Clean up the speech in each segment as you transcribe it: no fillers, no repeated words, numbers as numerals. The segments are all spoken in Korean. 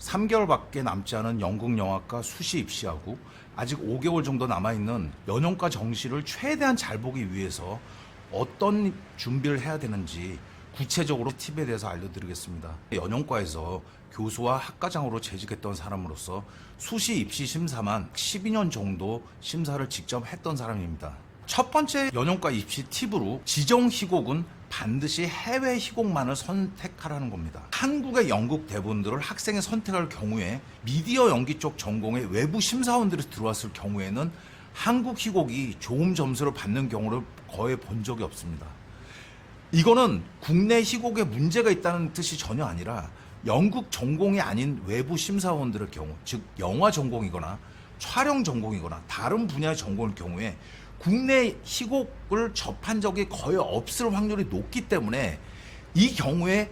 3개월밖에 남지 않은 연극영화과 수시 입시하고 아직 5개월 정도 남아있는 연영과 정시를 최대한 잘 보기 위해서 어떤 준비를 해야 되는지 구체적으로 팁에 대해서 알려드리겠습니다. 연영과에서 교수와 학과장으로 재직했던 사람으로서 수시 입시 심사만 12년 정도 심사를 직접 했던 사람입니다. 첫 번째 연영과 입시 팁으로 지정 희곡은 반드시 해외 희곡만을 선택하라는 겁니다. 한국의 연극 대본들을 학생이 선택할 경우에 미디어 연기 쪽 전공에 외부 심사원들이 들어왔을 경우에는 한국 희곡이 좋은 점수를 받는 경우를 거의 본 적이 없습니다. 이거는 국내 희곡에 문제가 있다는 뜻이 전혀 아니라 연극 전공이 아닌 외부 심사원들의 경우, 즉 영화 전공이거나 촬영 전공이거나 다른 분야의 전공일 경우에 국내 희곡을 접한 적이 거의 없을 확률이 높기 때문에 이 경우에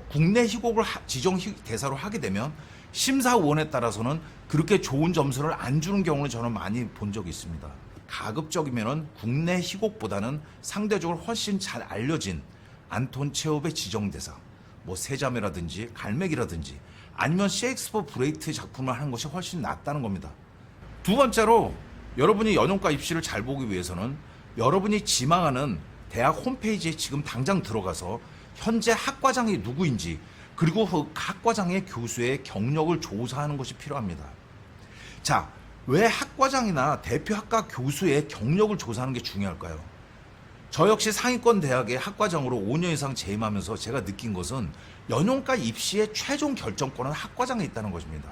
국내 희곡을 지정 대사로 하게 되면 심사위원에 따라서는 그렇게 좋은 점수를 안 주는 경우를 저는 많이 본 적이 있습니다. 가급적이면 국내 희곡보다는 상대적으로 훨씬 잘 알려진 안톤 체홉의 지정 대사, 뭐 세자매라든지 갈매기라든지 아니면 셰익스피어 브레이트 작품을 하는 것이 훨씬 낫다는 겁니다. 두 번째로 여러분이 연영과 입시를 잘 보기 위해서는 여러분이 지망하는 대학 홈페이지에 지금 당장 들어가서 현재 학과장이 누구인지 그리고 그 학과장의 교수의 경력을 조사하는 것이 필요합니다. 자, 왜 학과장이나 대표 학과 교수의 경력을 조사하는 게 중요할까요? 저 역시 상위권 대학의 학과장으로 5년 이상 재임하면서 제가 느낀 것은 연영과 입시의 최종 결정권은 학과장에 있다는 것입니다.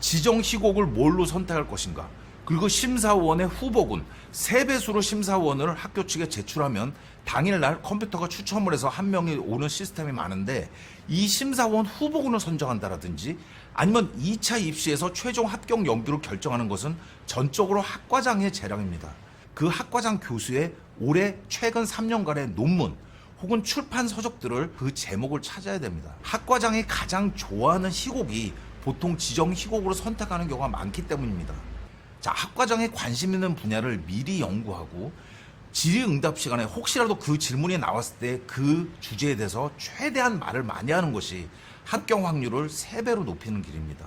지정 희곡을 뭘로 선택할 것인가? 그리고 심사위원의 후보군 3배수로 심사위원을 학교 측에 제출하면 당일날 컴퓨터가 추첨을 해서 한 명이 오는 시스템이 많은데 이 심사위원 후보군을 선정한다라든지 아니면 2차 입시에서 최종 합격 연비로 결정하는 것은 전적으로 학과장의 재량입니다. 그 학과장 교수의 올해 최근 3년간의 논문 혹은 출판 서적들을 그 제목을 찾아야 됩니다. 학과장이 가장 좋아하는 희곡이 보통 지정 희곡으로 선택하는 경우가 많기 때문입니다. 자, 학과장에 관심 있는 분야를 미리 연구하고 질의응답 시간에 혹시라도 그 질문이 나왔을 때 그 주제에 대해서 최대한 말을 많이 하는 것이 합격 확률을 3배로 높이는 길입니다.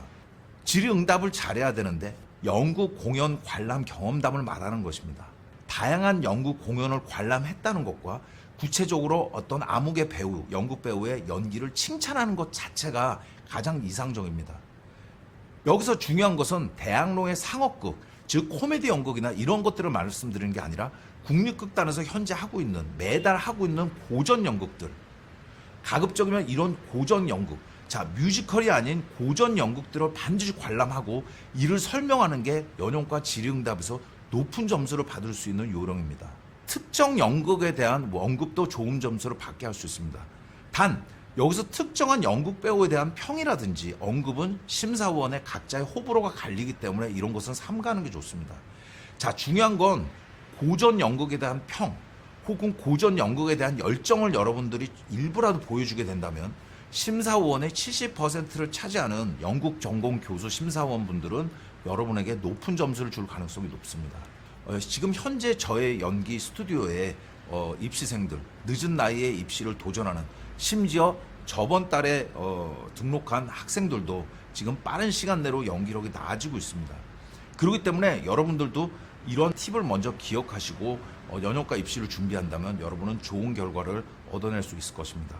질의응답을 잘해야 되는데 연극, 공연, 관람, 경험담을 말하는 것입니다. 다양한 연극, 공연을 관람했다는 것과 구체적으로 어떤 암흑의 배우, 연극 배우의 연기를 칭찬하는 것 자체가 가장 이상적입니다. 여기서 중요한 것은 대학로의 상업극, 즉 코미디 연극이나 이런 것들을 말씀드리는 게 아니라 국립극단에서 현재 하고 있는, 매달 하고 있는 고전 연극들, 가급적이면 이런 고전 연극, 자, 뮤지컬이 아닌 고전 연극들을 반드시 관람하고 이를 설명하는 게 연영과 질의응답에서 높은 점수를 받을 수 있는 요령입니다. 특정 연극에 대한 언급도 좋은 점수를 받게 할 수 있습니다. 단 여기서 특정한 연극 배우에 대한 평이라든지 언급은 심사위원의 각자의 호불호가 갈리기 때문에 이런 것은 삼가하는 게 좋습니다. 자, 중요한 건 고전 연극에 대한 평 혹은 고전 연극에 대한 열정을 여러분들이 일부라도 보여주게 된다면 심사위원의 70%를 차지하는 연극 전공 교수 심사위원분들은 여러분에게 높은 점수를 줄 가능성이 높습니다. 지금 현재 저의 연기 스튜디오에 입시생들, 늦은 나이에 입시를 도전하는, 심지어 저번 달에 등록한 학생들도 지금 빠른 시간 내로 연기력이 나아지고 있습니다. 그렇기 때문에 여러분들도 이런 팁을 먼저 기억하시고 연영과 입시를 준비한다면 여러분은 좋은 결과를 얻어낼 수 있을 것입니다.